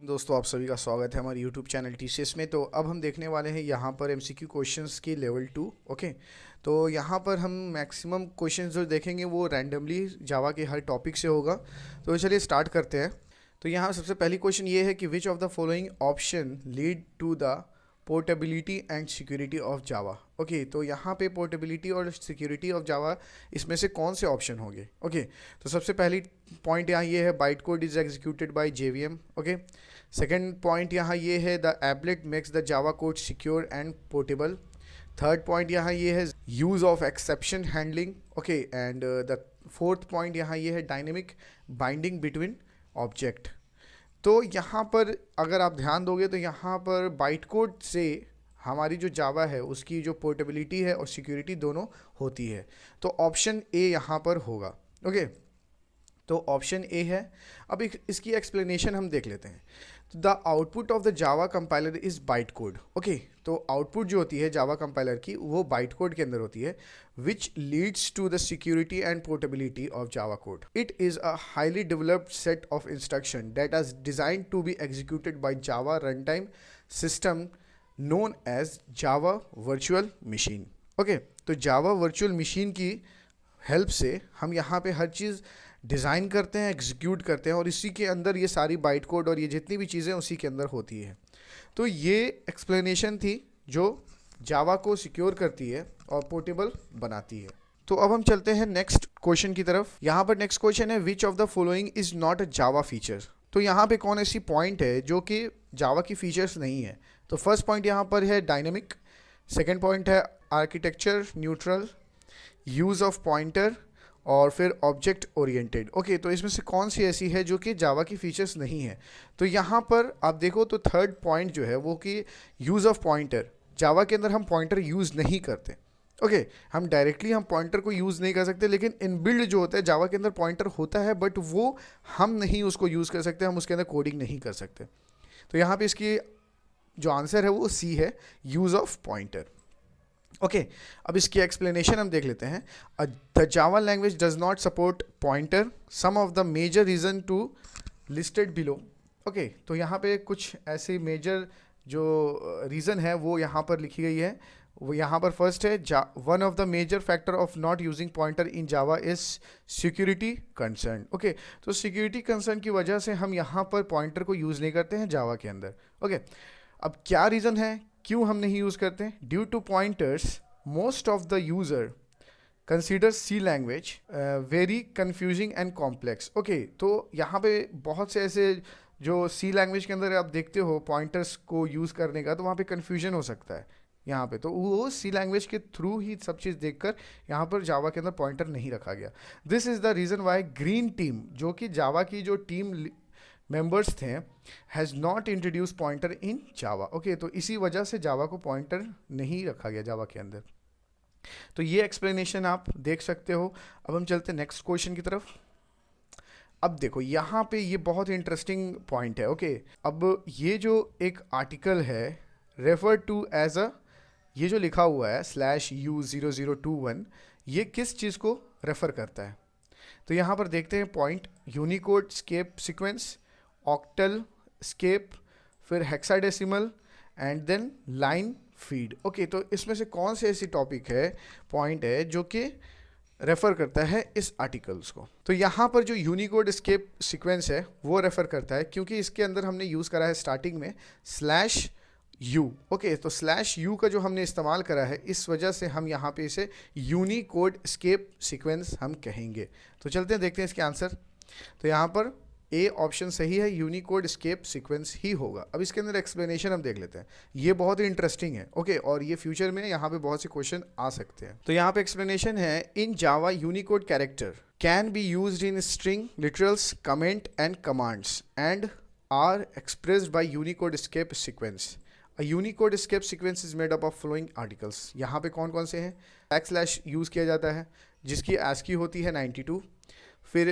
दोस्तों आप सभी का स्वागत है हमारे यूट्यूब चैनल टीसीएस में। तो अब हम देखने वाले हैं यहाँ पर एमसीक्यू क्वेश्चंस की लेवल 2। ओके, तो यहाँ पर हम मैक्सिमम क्वेश्चंस जो देखेंगे वो रैंडमली जावा के हर टॉपिक से होगा। तो चलिए स्टार्ट करते हैं। तो यहाँ सबसे पहली क्वेश्चन ये है कि which of the following option lead to the portability and security of Java. Okay, तो यहाँ पे पोर्टेबिलिटी और सिक्योरिटी ऑफ जावा इसमें से कौन से ऑप्शन होंगे। ओके, तो सबसे पहली पॉइंट यहाँ ये है byte code is executed by JVM. Okay, second point यहाँ ये है the applet makes the Java code secure and portable. Third point यहाँ ये है use of exception handling. Okay, and the fourth point यहाँ ये है डायनेमिक बाइंडिंग बिटवीन ऑब्जेक्ट। तो यहाँ पर अगर आप ध्यान दोगे तो यहाँ पर बाइट कोड से हमारी जो जावा है उसकी जो पोर्टेबिलिटी है और सिक्योरिटी दोनों होती है। तो ऑप्शन ए यहाँ पर होगा। ओके, तो ऑप्शन ए है। अब इसकी एक्सप्लेनेशन हम देख लेते हैं। The output of the Java compiler is byte code. Okay, तो आउटपुट जो होती है जावा कंपाइलर की वो बाइट कोड के अंदर होती है, which leads to the security and portability of Java code. It is a highly developed set of instruction that is designed to be executed by Java run time system known as Java virtual machine. Okay, तो Java virtual machine की help से हम यहाँ पे हर चीज़ design करते हैं, execute करते हैं और इसी के अंदर ये सारी बाइट कोड और ये जितनी भी चीज़ें उसी के अंदर होती है। तो ये एक्सप्लेनेशन थी जो जावा को सिक्योर करती है और पोर्टेबल बनाती है। तो अब हम चलते हैं नेक्स्ट क्वेश्चन की तरफ। यहाँ पर नेक्स्ट क्वेश्चन है which of the following is not a Java feature. तो यहाँ पे कौन ऐसी पॉइंट है जो कि जावा की फीचर्स नहीं है। तो फर्स्ट पॉइंट यहाँ पर है डायनेमिक, सेकेंड पॉइंट है architecture neutral, use of pointer और फिर ऑब्जेक्ट ओरिएंटेड। ओके, तो इसमें से कौन सी ऐसी है जो कि जावा की फीचर्स नहीं है। तो यहाँ पर आप देखो तो थर्ड पॉइंट जो है वो कि यूज़ ऑफ पॉइंटर। जावा के अंदर हम पॉइंटर यूज़ नहीं करते। ओके, हम डायरेक्टली हम पॉइंटर को यूज़ नहीं कर सकते, लेकिन इनबिल्ड जो होता है जावा के अंदर पॉइंटर होता है, बट वो हम नहीं उसको यूज़ कर सकते, हम उसके अंदर कोडिंग नहीं कर सकते। तो यहाँ पे इसकी जो आंसर है वो सी है, यूज़ ऑफ पॉइंटर। ओके, अब इसकी एक्सप्लेनेशन हम देख लेते हैं। The Java language does not support pointer, some of the major reason to listed below. Okay, तो यहाँ पे कुछ ऐसे मेजर जो रीज़न है वो यहाँ पर लिखी गई है। वो यहाँ पर फर्स्ट है one of the major factor of not using pointer in Java is security concern. Okay, तो सिक्योरिटी कंसर्न की वजह से हम यहाँ पर पॉइंटर को यूज़ नहीं करते हैं जावा के अंदर। ओके, अब क्या रीज़न है क्यों हम नहीं यूज़ करते। Due to pointers most of the user consider C language very confusing and complex. Okay, तो यहाँ पे बहुत से ऐसे जो सी लैंग्वेज के अंदर आप देखते हो पॉइंटर्स को यूज़ करने का, तो वहाँ पे कन्फ्यूजन हो सकता है यहाँ पे। तो वो सी लैंग्वेज के थ्रू ही सब चीज़ देखकर यहाँ पर जावा के अंदर पॉइंटर नहीं रखा गया। This is the reason why green team, जो कि जावा की जो टीम मेंबर्स थे, has not introduce pointer in Java. Okay, तो इसी वजह से जावा को पॉइंटर नहीं रखा गया जावा के अंदर। तो ये एक्सप्लेनेशन आप देख सकते हो। अब हम चलते हैं नेक्स्ट क्वेश्चन की तरफ। अब देखो यहाँ पे ये बहुत इंटरेस्टिंग पॉइंट है। ओके, अब ये जो एक आर्टिकल है रेफर टू एज अ, ये जो लिखा हुआ है /U0021, ये किस चीज़ को रेफर करता है। तो यहाँ पर देखते हैं point, Unicode escape sequence, octal escape, फिर hexadecimal and then line feed. Okay, तो इसमें से कौन से ऐसी टॉपिक है, पॉइंट है जो कि रेफर करता है इस आर्टिकल्स को। तो यहाँ पर जो यूनिकोड स्केप सीक्वेंस है वो रेफर करता है, क्योंकि इसके अंदर हमने यूज़ करा है स्टार्टिंग में /U। ओके, तो /U का जो हमने इस्तेमाल करा है, इस वजह से हम यहाँ पे इसे यूनिकोड स्केप सीक्वेंस हम कहेंगे। तो चलते हैं देखते हैं इसके आंसर। तो यहाँ पर ए ऑप्शन सही है, यूनिकोड स्केप सीक्वेंस ही होगा। अब इसके अंदर एक्सप्लेनेशन हम देख लेते हैं, ये बहुत ही इंटरेस्टिंग है। ओके, और ये फ्यूचर में यहाँ पे बहुत से क्वेश्चन आ सकते हैं। तो यहाँ पे एक्सप्लेनेशन है, in Java Unicode character can be used in string literals comment and commands and are expressed by Unicode escape sequence. A Unicode escape sequence is made up of following articles। यहाँ पे कौन कौन से हैं। / Use किया जाता है जिसकी ASCII होती है 92, फिर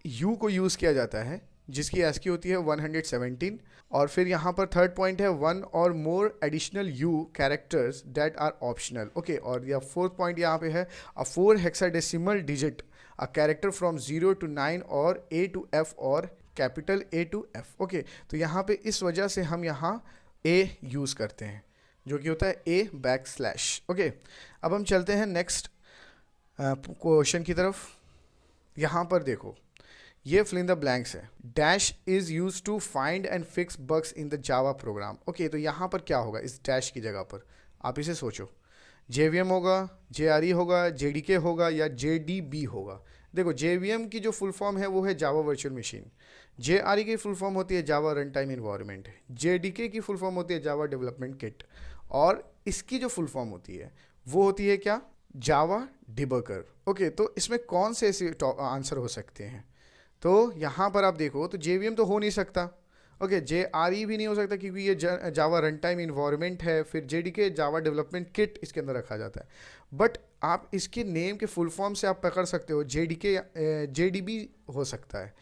U को यूज़ किया जाता है जिसकी ASCII होती है 117, और फिर यहाँ पर थर्ड पॉइंट है वन और more additional U characters that are optional. Okay, और या फोर्थ पॉइंट यहाँ पे है a 4 hexadecimal digit a character from 0 to 9 और A to F और capital A to F. Okay, तो यहाँ पे इस वजह से हम यहाँ ए यूज़ करते हैं, जो कि होता है ए बैक स्लैश। ओके, अब हम चलते हैं नेक्स्ट क्वेश्चन की तरफ। यहाँ पर देखो, ये फिल इन द ब्लैंक्स है। Dash is use to find and fix bugs in the Java program. Okay, तो यहाँ पर क्या होगा इस डैश की जगह पर, आप इसे सोचो। JVM होगा, JRE होगा, JDK होगा या JDB होगा। देखो, JVM की जो फुल फॉर्म है वो है जावा वर्चुअल मशीन, JRE की फुल फॉर्म होती है जावा रन टाइम इन्वायरमेंट, JDK की फुल फॉर्म होती है जावा डेवलपमेंट किट, और इसकी जो फुल फॉर्म होती है वो होती है क्या, जावा डिबगर। ओके, तो इसमें कौन से ऐसे आंसर हो सकते हैं? तो यहाँ पर आप देखो तो JVM तो हो नहीं सकता। ओके, JRE भी नहीं हो सकता क्योंकि ये जावा रन टाइम इन्वायरमेंट है। फिर JDK जावा डेवलपमेंट किट इसके अंदर रखा जाता है। बट आप इसके नेम के फुल फॉर्म से आप पकड़ सकते हो, JDK JDB हो सकता है।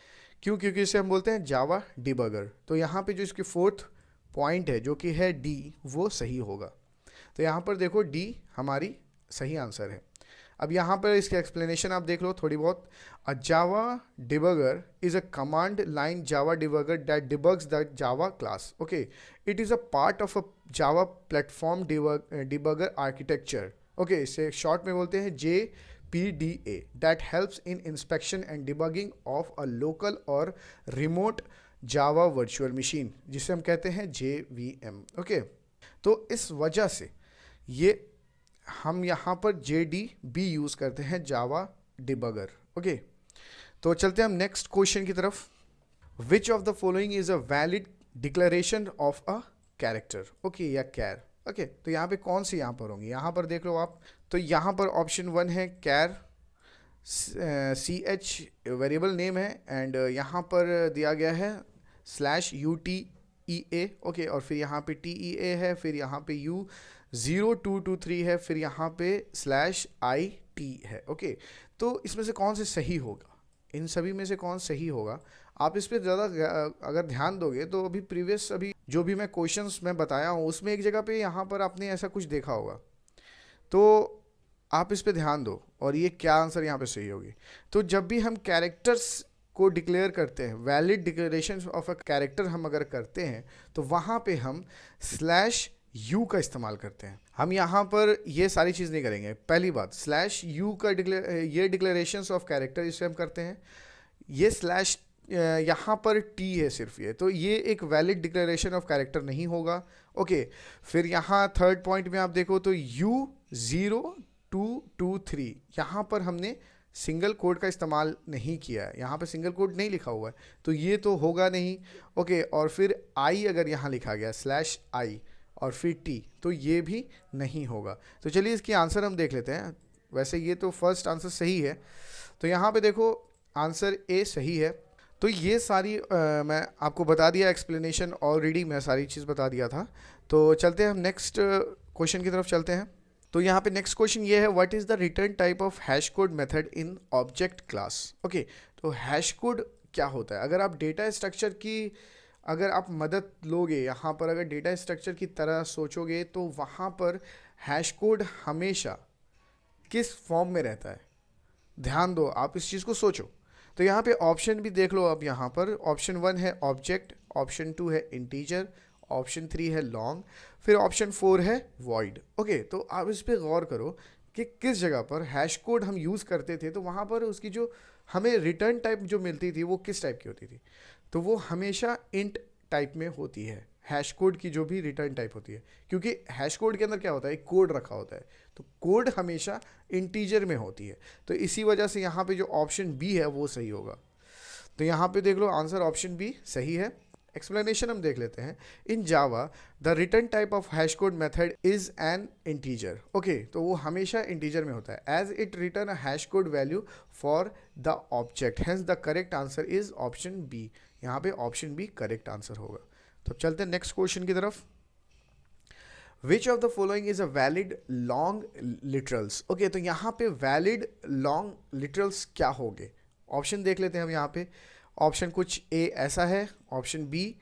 क्यों? क्योंकि इसे हम बोलते हैं जावा डिबगर। तो यहाँ पे जो इसकी फोर्थ पॉइंट है जो कि है D, वो सही होगा। तो यहाँ पर देखो D हमारी सही आंसर है। अब यहाँ पर इसकी एक्सप्लेनेशन आप देख लो थोड़ी बहुत। A Java debugger is a command line Java debugger that debugs the Java class. Okay, it is a part of a Java platform debugger architecture. Okay, इसे शॉर्ट में बोलते हैं JPDA, that helps in inspection and debugging of a local और remote Java virtual machine, जिसे हम कहते हैं JVM। Okay, तो इस वजह से ये हम यहाँ पर JDB यूज़ करते हैं जावा डिबगर। ओके, तो चलते हैं हम नेक्स्ट क्वेश्चन की तरफ। विच of the following is a valid declaration of a character. Okay, या कैर। ओके, तो यहाँ पे कौन सी यहाँ पर होंगी, यहाँ पर देख लो आप। तो यहाँ पर ऑप्शन 1 है कैर, CH वेरिएबल नेम है, एंड यहाँ पर दिया गया है /UTEA। ओके, और फिर यहाँ पे TEA है, फिर यहाँ पे U0223 है, फिर यहाँ पे /IT है। ओके, तो इसमें से कौन से सही होगा, इन सभी में से कौन सही होगा? आप इस पर ज़्यादा अगर ध्यान दोगे तो अभी जो भी मैं क्वेश्चंस मैं बताया हूँ उसमें एक जगह पे यहाँ पर आपने ऐसा कुछ देखा होगा, तो आप इस पे ध्यान दो और ये क्या आंसर यहाँ पे सही होगी। तो जब भी हम कैरेक्टर्स को डिक्लेयर करते हैं, valid declaration of a character हम अगर करते हैं, तो वहाँ पे हम /U का इस्तेमाल करते हैं। हम यहाँ पर ये सारी चीज़ नहीं करेंगे। पहली बात, /U का ये डिक्लेरेशंस ऑफ कैरेक्टर इसे हम करते हैं। ये स्लैश यहाँ पर T है सिर्फ ये, तो ये एक वैलिड डिक्लेरेशन ऑफ कैरेक्टर नहीं होगा। ओके, फिर यहाँ थर्ड पॉइंट में आप देखो तो U0223 यहाँ पर हमने सिंगल कोड का इस्तेमाल नहीं किया है, यहाँ पे सिंगल कोड नहीं लिखा हुआ है, तो ये तो होगा नहीं। ओके, और फिर I अगर यहाँ लिखा गया /I और फिर T, तो ये भी नहीं होगा। तो चलिए इसकी आंसर हम देख लेते हैं। वैसे ये तो फर्स्ट आंसर सही है, तो यहाँ पे देखो आंसर A सही है। तो ये सारी मैं आपको बता दिया, एक्सप्लेनेशन ऑलरेडी मैं सारी चीज़ बता दिया था। तो चलते हैं हम नेक्स्ट क्वेश्चन की तरफ चलते हैं। तो यहाँ पे नेक्स्ट क्वेश्चन ये है, what is the return type of hash code method in object class. Okay, तो हैश कोड क्या होता है? अगर आप डेटा स्ट्रक्चर की अगर आप मदद लोगे, यहाँ पर अगर डेटा स्ट्रक्चर की तरह सोचोगे, तो वहाँ पर हैश कोड हमेशा किस फॉर्म में रहता है? ध्यान दो, आप इस चीज़ को सोचो। तो यहाँ पे ऑप्शन भी देख लो। अब यहाँ पर ऑप्शन 1 है ऑब्जेक्ट, ऑप्शन 2 है इंटीजर, ऑप्शन 3 है लॉन्ग, फिर ऑप्शन 4 है वॉइड। ओके, तो आप इस पर गौर करो कि किस जगह पर हैश कोड हम यूज़ करते थे, तो वहाँ पर उसकी जो हमें रिटर्न टाइप जो मिलती थी वो किस टाइप की होती थी? तो वो हमेशा इंट टाइप में होती है, हैश कोड की जो भी रिटर्न टाइप होती है। क्योंकि हैश कोड के अंदर क्या होता है, एक कोड रखा होता है, तो कोड हमेशा इंटीजर में होती है। तो इसी वजह से यहाँ पे जो ऑप्शन बी है वो सही होगा। तो यहाँ पे देख लो आंसर ऑप्शन बी सही है। एक्सप्लेनेशन हम देख लेते हैं। In Java the return type of hash code method is an integer. Okay, तो वो हमेशा इंटीजर में होता है, as it return a hash code value for the object, hence the correct answer is option B. यहाँ पे option B correct answer होगा। तो चलते हैं नेक्स्ट क्वेश्चन की तरफ। विच of the following is a valid long literals. Okay, तो यहाँ पे वैलिड लॉन्ग लिटरल्स क्या होंगे? ऑप्शन देख लेते हैं हम यहाँ पे। ऑप्शन कुछ ए ऐसा है, option B,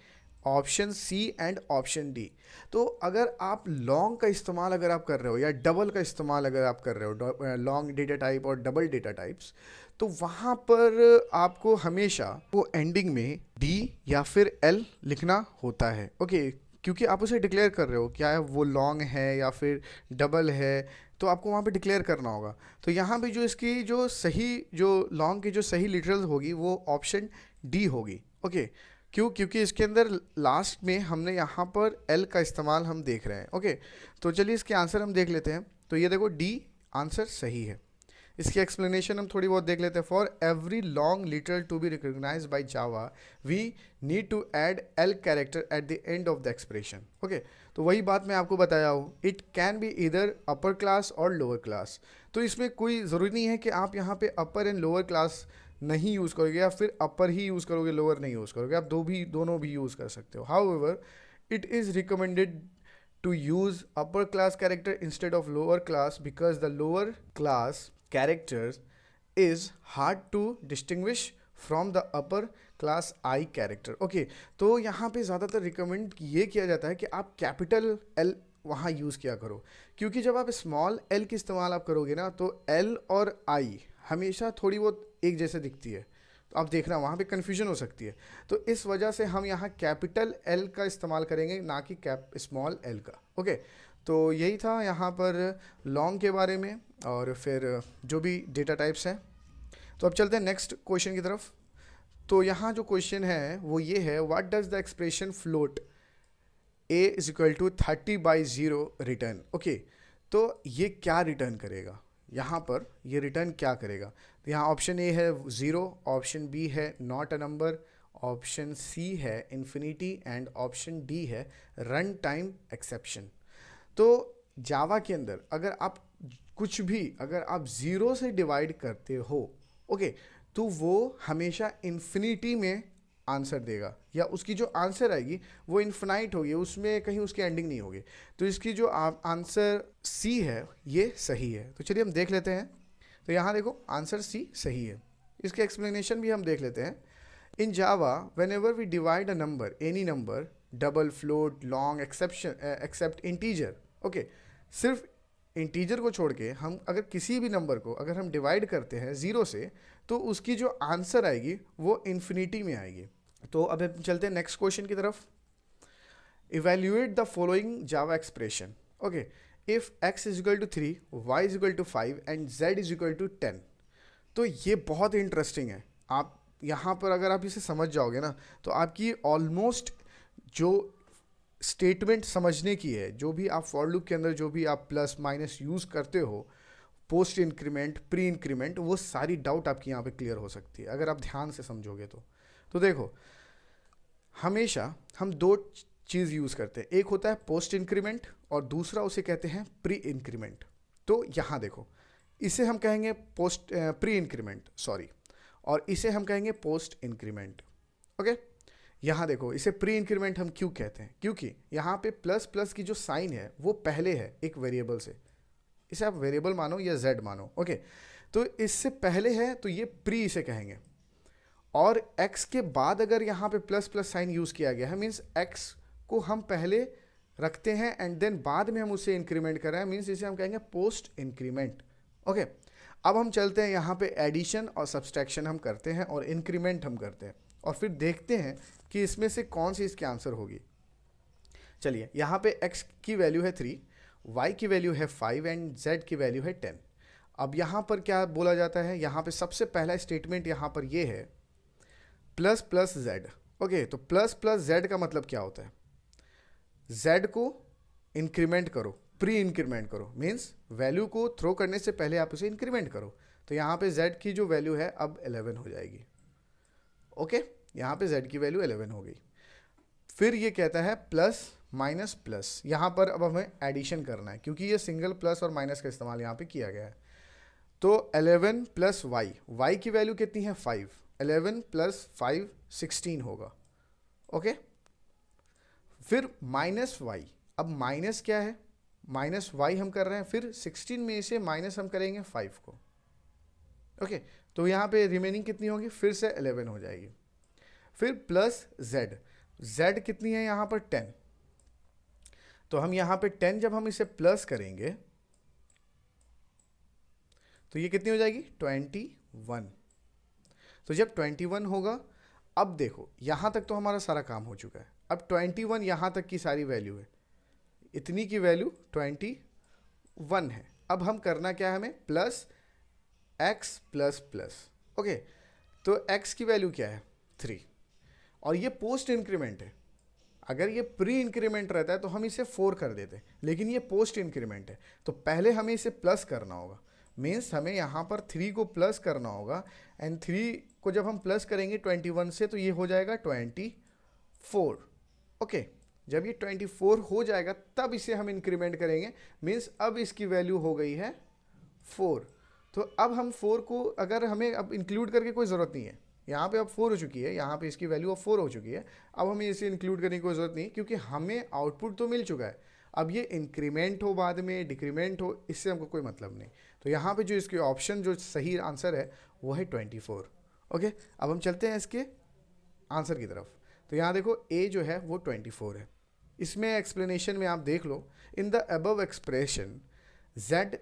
option C and option D. तो अगर आप लॉन्ग का इस्तेमाल अगर आप कर रहे हो या डबल का इस्तेमाल अगर आप कर रहे हो, लॉन्ग डेटा टाइप और डबल डेटा टाइप्स, तो वहाँ पर आपको हमेशा वो एंडिंग में डी या फिर एल लिखना होता है। ओके, क्योंकि आप उसे डिक्लेयर कर रहे हो, क्या है वो लॉन्ग है या फिर डबल है, तो आपको वहाँ पे डिक्लेयर करना होगा। तो यहाँ पे जो इसकी जो सही, जो लॉन्ग की जो सही लिटरल होगी वो ऑप्शन डी होगी। ओके, क्यों? क्योंकि इसके अंदर लास्ट में हमने यहाँ पर एल का इस्तेमाल हम देख रहे हैं। ओके, तो चलिए इसके आंसर हम देख लेते हैं। तो ये देखो डी आंसर सही है। इसकी एक्सप्लेनेशन हम थोड़ी बहुत देख लेते हैं। For every long literal to be recognized by Java we need to add L character at the end of the expression. Okay, तो वही बात मैं आपको बताया हूँ, इट कैन बी इधर अपर क्लास और लोअर क्लास। तो इसमें कोई ज़रूरी नहीं है कि आप यहाँ पे अपर एंड लोअर क्लास नहीं यूज़ करोगे या फिर अपर ही यूज़ करोगे, लोअर नहीं यूज़ करोगे। आप दोनों भी यूज़ कर सकते हो। However it is recommended to use upper class character instead of lower class because the lower class characters is hard to distinguish from the upper class I character. Okay, तो यहाँ पे ज़्यादातर रिकमेंड ये किया जाता है कि आप कैपिटल L वहाँ यूज़ किया करो, क्योंकि जब आप स्मॉल l की इस्तेमाल आप करोगे ना तो L और I हमेशा थोड़ी बहुत एक जैसे दिखती है, तो आप देखना वहाँ पे कन्फ्यूजन हो सकती है। तो इस वजह से हम यहाँ कैपिटल एल का इस्तेमाल करेंगे, ना कि स्मॉल एल का। ओके, तो यही था यहाँ पर लॉन्ग के बारे में और फिर जो भी डेटा टाइप्स हैं। तो अब चलते हैं नेक्स्ट क्वेश्चन की तरफ। तो यहाँ जो क्वेश्चन है वो ये है, what does the expression float a is equal to 30/0 return. Okay, तो ये क्या रिटर्न करेगा? यहाँ पर ये रिटर्न क्या करेगा? तो यहाँ ऑप्शन ए है 0, ऑप्शन बी है not a number, option C है इन्फिनिटी एंड ऑप्शन डी है रन टाइम एक्सेप्शन। तो जावा के अंदर अगर आप कुछ भी अगर आप 0 से डिवाइड करते हो, ओके, तो वो हमेशा इन्फिनिटी में आंसर देगा, या उसकी जो आंसर आएगी वो इन्फिनाइट होगी, उसमें कहीं उसकी एंडिंग नहीं होगी। तो इसकी जो आंसर सी है ये सही है। तो चलिए हम देख लेते हैं। तो यहाँ देखो आंसर सी सही है। इसके एक्सप्लेनेशन भी हम देख लेते हैं। In Java whenever we divide a number, any number, double, float, long, except integer. Okay, सिर्फ इंटीजर को छोड़ के हम अगर किसी भी नंबर को अगर हम डिवाइड करते हैं 0 से, तो उसकी जो आंसर आएगी वो इन्फिनिटी में आएगी। तो अब हम चलते हैं नेक्स्ट क्वेश्चन की तरफ। Evaluate the following Java expression. Okay, if x is equal to 3, y is equal to 5 and z is equal to 10। तो ये बहुत इंटरेस्टिंग है। आप यहाँ पर अगर आप इसे समझ जाओगे ना तो आपकी ऑलमोस्ट जो स्टेटमेंट समझने की है, जो भी आप फॉर लूप के अंदर जो भी आप प्लस माइनस यूज़ करते हो, पोस्ट इंक्रीमेंट, प्री इंक्रीमेंट, वो सारी डाउट आपकी यहाँ पे क्लियर हो सकती है अगर आप ध्यान से समझोगे तो देखो हमेशा हम दो चीज़ यूज़ करते हैं, एक होता है पोस्ट इंक्रीमेंट और दूसरा उसे कहते हैं प्री इंक्रीमेंट। तो यहाँ देखो इसे हम कहेंगे पोस्ट प्री इंक्रीमेंट, सॉरी, और इसे हम कहेंगे पोस्ट इंक्रीमेंट। ओके, यहाँ देखो इसे प्री इंक्रीमेंट हम क्यों कहते हैं? क्योंकि यहाँ पे प्लस प्लस की जो साइन है वो पहले है एक वेरिएबल से, इसे आप वेरिएबल मानो या जेड मानो। ओके, तो इससे पहले है तो ये प्री इसे कहेंगे, और x के बाद अगर यहाँ पे प्लस प्लस साइन यूज़ किया गया है मीन्स x को हम पहले रखते हैं एंड देन बाद में हम उसे इंक्रीमेंट कर रहे हैं, मीन्स इसे हम कहेंगे पोस्ट इंक्रीमेंट। ओके, अब हम चलते हैं यहाँ पे एडिशन और सब्सट्रैक्शन हम करते हैं और इंक्रीमेंट हम करते हैं और फिर देखते हैं कि इसमें से कौन सी इसकी आंसर होगी। चलिए यहाँ पे x की वैल्यू है 3, y की वैल्यू है 5 एंड z की वैल्यू है 10। अब यहाँ पर क्या बोला जाता है? यहाँ पे सबसे पहला स्टेटमेंट यहाँ पर ये है प्लस प्लस जेड। ओके, तो प्लस प्लस जेड का मतलब क्या होता है? जेड को इंक्रीमेंट करो, प्री इंक्रीमेंट करो, मीन्स वैल्यू को थ्रो करने से पहले आप उसे इंक्रीमेंट करो। तो यहाँ पे जेड की जो वैल्यू है अब 11 हो जाएगी। ओके, यहाँ पे जेड की वैल्यू 11 हो गई। फिर ये कहता है प्लस माइनस प्लस, यहाँ पर अब हमें एडिशन करना है क्योंकि ये सिंगल प्लस और माइनस का इस्तेमाल यहाँ पे किया गया है। तो 11 प्लस वाई की वैल्यू कितनी है? 5। 11 प्लस 5 16 होगा। ओके, फिर माइनस वाई, अब माइनस क्या है? माइनस वाई हम कर रहे हैं, फिर 16 में से माइनस हम करेंगे 5 को। ओके, तो यहाँ पे रिमेनिंग कितनी होगी? फिर से 11 हो जाएगी। फिर प्लस जेड, जेड कितनी है यहाँ पर? 10। तो हम यहाँ पे 10 जब हम इसे प्लस करेंगे तो ये कितनी हो जाएगी? 21। तो जब 21 होगा, अब देखो यहाँ तक तो हमारा सारा काम हो चुका है, अब 21 यहाँ तक की सारी वैल्यू है, इतनी की वैल्यू 21 है। अब हम करना क्या है, हमें plus x plus plus. Okay, तो x की वैल्यू क्या है 3, और ये पोस्ट इंक्रीमेंट है। अगर ये प्री इंक्रीमेंट रहता है तो हम इसे 4 कर देते, लेकिन ये पोस्ट इंक्रीमेंट है तो पहले हमें इसे प्लस करना होगा। मीन्स हमें यहाँ पर 3 को प्लस करना होगा, एंड 3 को जब हम प्लस करेंगे 21 से तो ये हो जाएगा 24। ओके, जब ये 24 हो जाएगा तब इसे हम इंक्रीमेंट करेंगे। मीन्स अब इसकी वैल्यू हो गई है 4। तो अब हम 4 को अगर हमें अब इंक्लूड करके कोई ज़रूरत नहीं है, यहाँ पे अब 4 हो चुकी है, यहाँ पे इसकी वैल्यू अब 4 हो चुकी है। अब हमें इसे इंक्लूड करने की कोई ज़रूरत नहीं, क्योंकि हमें आउटपुट तो मिल चुका है। अब ये इंक्रीमेंट हो बाद में डिक्रीमेंट हो, इससे हमको कोई मतलब नहीं। तो यहाँ पे जो इसके ऑप्शन जो सही आंसर है वो है 24। ओके, अब हम चलते हैं इसके आंसर की तरफ। तो यहाँ देखो ए जो है वो 24 है। इसमें एक्सप्लेनेशन में आप देख लो, in the above expression z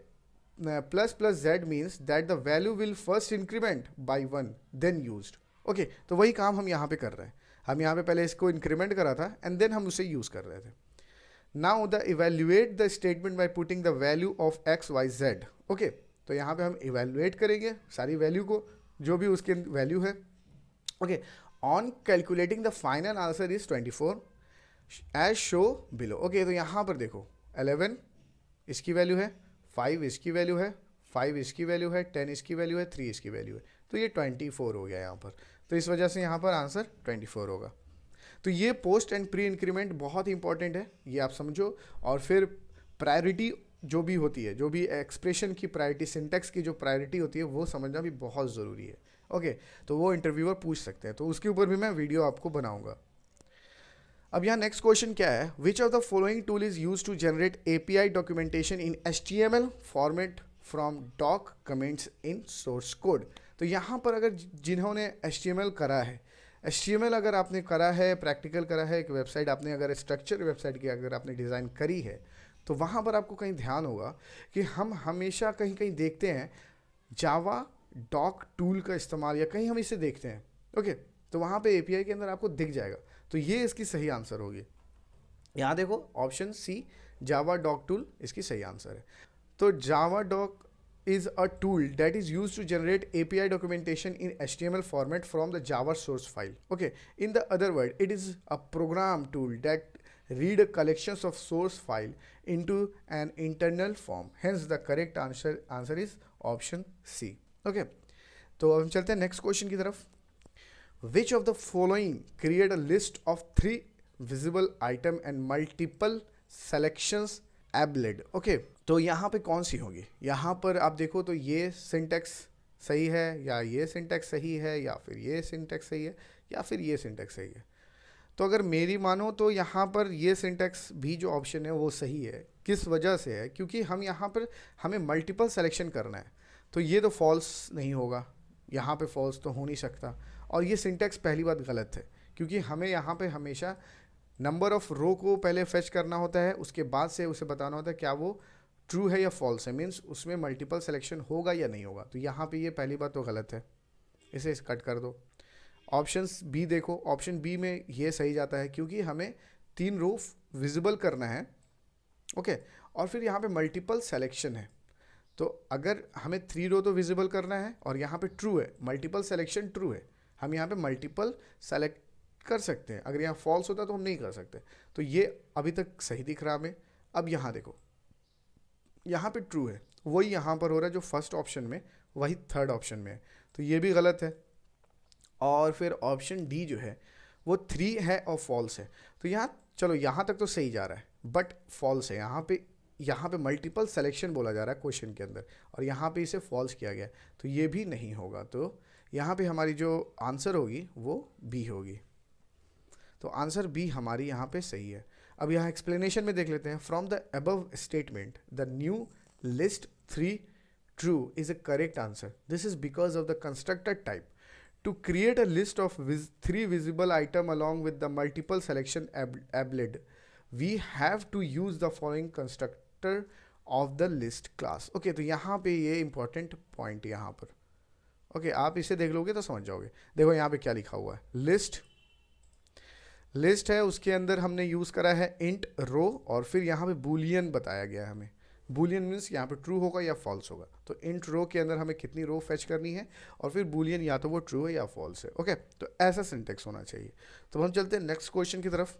plus plus z means that the value will first increment by 1 then used. Okay, तो वही काम हम यहाँ पे कर रहे हैं। हम यहाँ पे पहले इसको इंक्रीमेंट करा था एंड देन हम उसे यूज़ कर रहे थे। Now the evaluate the statement by putting the value of X Y Z. Okay, तो यहाँ पे हम इवेल्युएट करेंगे सारी वैल्यू को, जो भी उसके वैल्यू है। Okay, on calculating the final answer is 24 as show below. Okay, तो यहाँ पर देखो 11 इसकी वैल्यू है, 5 इसकी वैल्यू है, 5 इसकी वैल्यू है, 10 इसकी वैल्यू है, 3 इसकी वैल्यू है, तो ये 24 हो गया यहाँ पर। तो इस वजह से यहाँ पर आंसर 24 होगा। तो ये पोस्ट एंड प्री इंक्रीमेंट बहुत ही इंपॉर्टेंट है, ये आप समझो। और फिर प्रायोरिटी जो भी होती है, जो भी एक्सप्रेशन की प्रायोरिटी, सिंटेक्स की जो प्रायोरिटी होती है वो समझना भी बहुत ज़रूरी है। ओके, तो वो इंटरव्यूअर पूछ सकते हैं, तो उसके ऊपर भी मैं वीडियो आपको बनाऊँगा। अब यहाँ नेक्स्ट क्वेश्चन क्या है, which of the following tool is use to generate API documentation in HTML format from doc comments in source code. तो यहाँ पर अगर जिन्होंने HTML करा है, HTML अगर आपने करा है, प्रैक्टिकल करा है, एक वेबसाइट आपने अगर स्ट्रक्चर वेबसाइट की अगर आपने डिज़ाइन करी है, तो वहाँ पर आपको कहीं ध्यान होगा कि हम हमेशा कहीं कहीं देखते हैं जावा डॉक टूल का इस्तेमाल, या कहीं हम इसे देखते हैं। ओके, तो वहाँ पे API के अंदर आपको दिख जाएगा। तो ये इसकी सही आंसर होगी। यहाँ देखो ऑप्शन सी जावा डॉक टूल इसकी सही आंसर है। तो जावा dock is a tool that is used to generate API documentation in HTML format from the Java source file. Okay, in the other word, it is a program tool that read collections of source file into an internal form. Hence, the correct answer is option C. Okay, तो अब हम चलते हैं next question की तरफ। Which of the following create a list of 3 visible item and multiple selections ablet? Okay, तो यहाँ पे कौन सी होगी? यहाँ पर आप देखो तो ये सिंटेक्स सही है, या ये सिंटेक्स सही है, या फिर ये सिंटेक्स सही है, या फिर ये सिंटेक्स सही है। तो अगर मेरी मानो तो यहाँ पर ये सिंटेक्स भी जो ऑप्शन है वो सही है। किस वजह से है? क्योंकि हम यहाँ पर हमें मल्टीपल सेलेक्शन करना है, तो ये तो फॉल्स नहीं होगा, यहाँ पे फॉल्स तो हो नहीं सकता। और ये सिंटेक्स पहली बात गलत है, क्योंकि हमें यहाँ पे हमेशा नंबर ऑफ रो को पहले फेच करना होता है, उसके बाद से उसे बताना होता है क्या वो ट्रू है या फॉल्स है, मीन्स उसमें मल्टीपल सिलेक्शन होगा या नहीं होगा। तो यहाँ पे ये पहली बात तो गलत है, इसे कट कर दो। ऑप्शन बी देखो, ऑप्शन बी में ये सही जाता है, क्योंकि हमें 3 रो विजिबल करना है। ओके, और फिर यहाँ पे मल्टीपल सेलेक्शन है, तो अगर हमें 3 रो तो विजिबल करना है और यहाँ पे ट्रू है, मल्टीपल सेलेक्शन ट्रू है, हम यहाँ पे मल्टीपल सेलेक्ट कर सकते हैं। अगर यहाँ फॉल्स होता तो हम नहीं कर सकते। तो ये अभी तक सही दिख रहा हमें। अब यहाँ देखो, यहाँ पे ट्रू है, वही यहाँ पर हो रहा है जो फर्स्ट ऑप्शन में, वही थर्ड ऑप्शन में है, तो ये भी गलत है। और फिर ऑप्शन डी जो है वो 3 है और फॉल्स है। तो यहाँ चलो यहाँ तक तो सही जा रहा है, बट फॉल्स है। यहाँ पे मल्टीपल सेलेक्शन बोला जा रहा है क्वेश्चन के अंदर, और यहाँ पे इसे फॉल्स किया गया, तो ये भी नहीं होगा। तो यहाँ पे हमारी जो आंसर होगी वो बी होगी। तो आंसर बी हमारी यहाँ पे सही है। अब यहाँ एक्सप्लेनेशन में देख लेते हैं। From the above statement the new list 3 true is a correct answer. This is because of the constructor type to create a list of 3 visible item along with the multiple selection ablet, we have to use the following constructor of the list class. Okay, तो यहाँ पे ये important point यहाँ पर। Okay, आप इसे देख लोगे तो समझ जाओगे। देखो यहाँ पे क्या लिखा हुआ है, लिस्ट है, उसके अंदर हमने यूज़ करा है इंट रो, और फिर यहाँ पे बूलियन बताया गया है हमें। बूलियन मीन्स यहाँ पे ट्रू होगा या फॉल्स होगा। तो इंट रो के अंदर हमें कितनी रो फेच करनी है, और फिर बूलियन या तो वो ट्रू है या फॉल्स है। ओके, तो ऐसा सिंटेक्स होना चाहिए। तो हम चलते हैं नेक्स्ट क्वेश्चन की तरफ।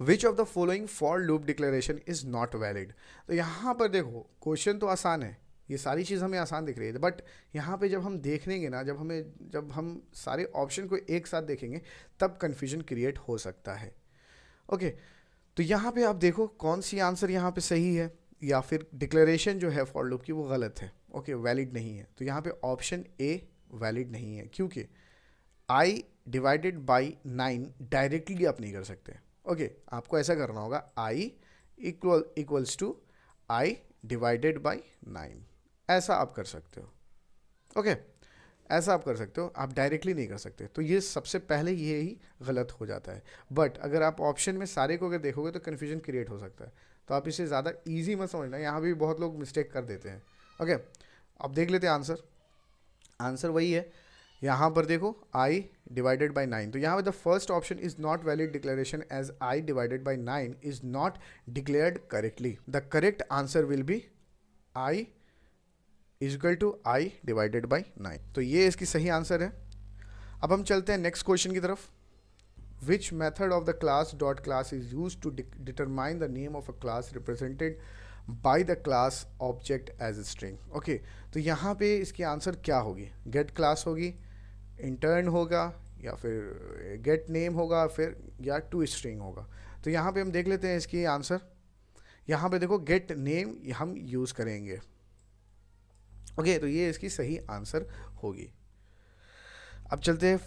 विच of the following for loop declaration is not valid. तो यहाँ पर देखो क्वेश्चन तो आसान है, ये सारी चीज़ हमें आसान दिख रही है, बट यहाँ पे जब हम देख लेंगे ना, जब हम सारे ऑप्शन को एक साथ देखेंगे तब कन्फ्यूजन क्रिएट हो सकता है। ओके, तो यहाँ पे आप देखो कौन सी आंसर यहाँ पे सही है, या फिर डिक्लेरेशन जो है फॉर लूप की वो गलत है। ओके, वैलिड नहीं है। तो यहाँ पे ऑप्शन ए वैलिड नहीं है, क्योंकि आई डिवाइडेड बाई 9 डायरेक्टली आप नहीं कर सकते। ओके, आपको ऐसा करना होगा, i equals to I divided by 9, ऐसा आप कर सकते हो। ओके, ऐसा आप कर सकते हो, आप डायरेक्टली नहीं कर सकते। तो ये सबसे पहले ये ही गलत हो जाता है। बट अगर आप ऑप्शन में सारे को अगर देखोगे तो कन्फ्यूजन क्रिएट हो सकता है। तो आप इसे ज़्यादा ईजी मत समझना, यहाँ भी बहुत लोग मिस्टेक कर देते हैं। ओके, अब देख लेते हैं आंसर। आंसर वही है, यहाँ पर देखो आई डिवाइडेड बाई 9, तो यहाँ पर the first option is not valid declaration as I divided by 9 is not declared correctly. The correct answer will be I is equal to I divided by 9। तो ये इसकी सही आंसर है। अब हम चलते हैं नेक्स्ट क्वेश्चन की तरफ। Which method of the class dot class is use to determine the name of a class represented by the class object as a string. Okay, तो यहाँ पे इसकी आंसर क्या होगी, गेट क्लास होगी, इंटर्न होगा, या फिर गेट नेम होगा, फिर या टू स्ट्रिंग होगा। तो यहाँ पे हम देख लेते हैं इसकी आंसर। यहाँ पे देखो गेट नेम हम यूज़ करेंगे। ओके, तो ये इसकी सही आंसर होगी। अब चलते हैं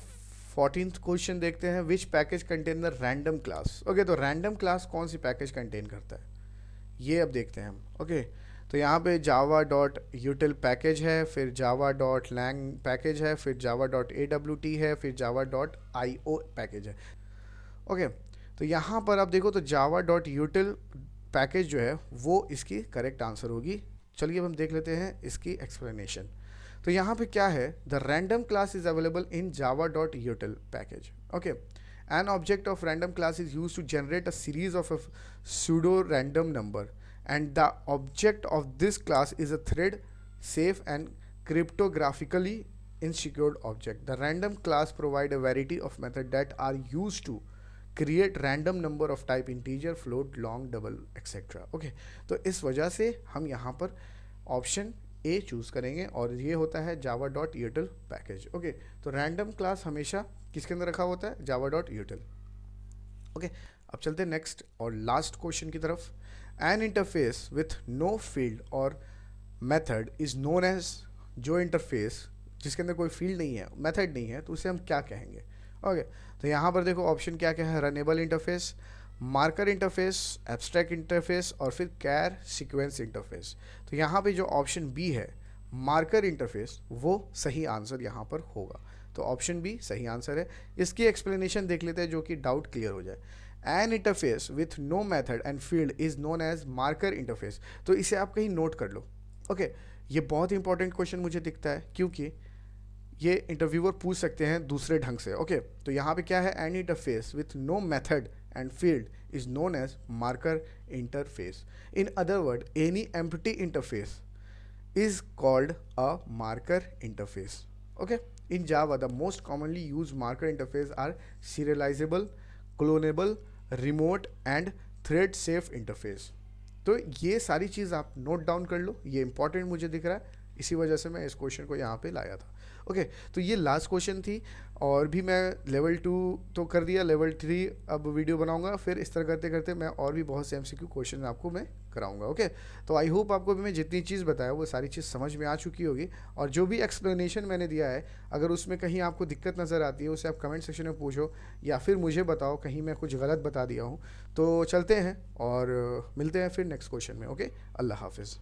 14th क्वेश्चन देखते हैं। Which package contain the random class. Okay, तो रैंडम क्लास कौन सी पैकेज कंटेन करता है, ये अब देखते हैं हम। ओके, तो यहाँ पे जावा डॉट यूटिल पैकेज है, फिर जावा डॉट लैंग पैकेज है, फिर जावा डॉट AWT है, फिर जावा डॉट IO पैकेज है। ओके, तो यहाँ पर आप देखो तो जावा डॉट यूटिल पैकेज जो है वो इसकी करेक्ट आंसर होगी। चलिए अब हम देख लेते हैं इसकी एक्सप्लेनेशन। तो यहाँ पे क्या है, the random class is available in Java dot util package. Okay, an object of random class is use to generate a series of a pseudo random number, and the object of this class is a thread, safe and cryptographically insecured object. The random class provide a variety of methods that are used to create random number of type integer, float, long, double, etc. Okay, तो इस वजह से हम यहाँ पर option A choose करेंगे, और ये होता है जावा डॉट यूटिल पैकेज। ओके, तो रैंडम क्लास हमेशा किसके अंदर रखा होता है, जावा डॉट यूटिल। ओके, अब चलते हैं नेक्स्ट और लास्ट क्वेश्चन की तरफ। N interface with know field और मेथड इज नोन एज, जो इंटरफेस जिसके अंदर कोई फील्ड नहीं है, मेथड नहीं है, तो उसे हम क्या कहेंगे। ओके, तो यहाँ पर देखो ऑप्शन क्या क्या है, runnable interface, marker interface, abstract interface, और फिर कैर सीक्वेंस इंटरफेस। तो यहाँ पे जो ऑप्शन बी है मार्कर इंटरफेस, वो सही आंसर यहाँ पर होगा। तो ऑप्शन बी सही आंसर है। इसकी एक्सप्लेनेशन देख लेते हैं जो कि डाउट क्लियर हो जाए। An interface with no method and field is known as marker interface. तो इसे आप कहीं नोट कर लो। ओके, ये बहुत इंपॉर्टेंट क्वेश्चन मुझे दिखता है, क्योंकि ये इंटरव्यूअर पूछ सकते हैं दूसरे ढंग से। ओके, तो यहाँ पे क्या है, an interface with no method and field is known as marker interface. In other words, any empty interface is called a marker interface. Okay, in Java the most commonly used marker interface are serializable, clonable, remote and thread safe interface. तो ये सारी चीज़ आप note down कर लो, ये important मुझे दिख रहा है, इसी वजह से मैं इस क्वेश्चन को यहाँ पे लाया था। ओके, तो ये लास्ट क्वेश्चन थी, और भी मैं लेवल 2 तो कर दिया, लेवल 3 अब वीडियो बनाऊंगा, फिर इस तरह करते करते मैं और भी बहुत से MCQ क्वेश्चन आपको मैं कराऊंगा। ओके, तो आई होप आपको भी मैं जितनी चीज़ बताया वो सारी चीज़ समझ में आ चुकी होगी, और जो भी एक्सप्लेनेशन मैंने दिया है अगर उसमें कहीं आपको दिक्कत नज़र आती है उसे आप कमेंट सेक्शन में पूछो, या फिर मुझे बताओ कहीं मैं कुछ गलत बता दिया हूँ। तो चलते हैं और मिलते हैं फिर नेक्स्ट क्वेश्चन में। ओके, अल्लाह हाफिज़।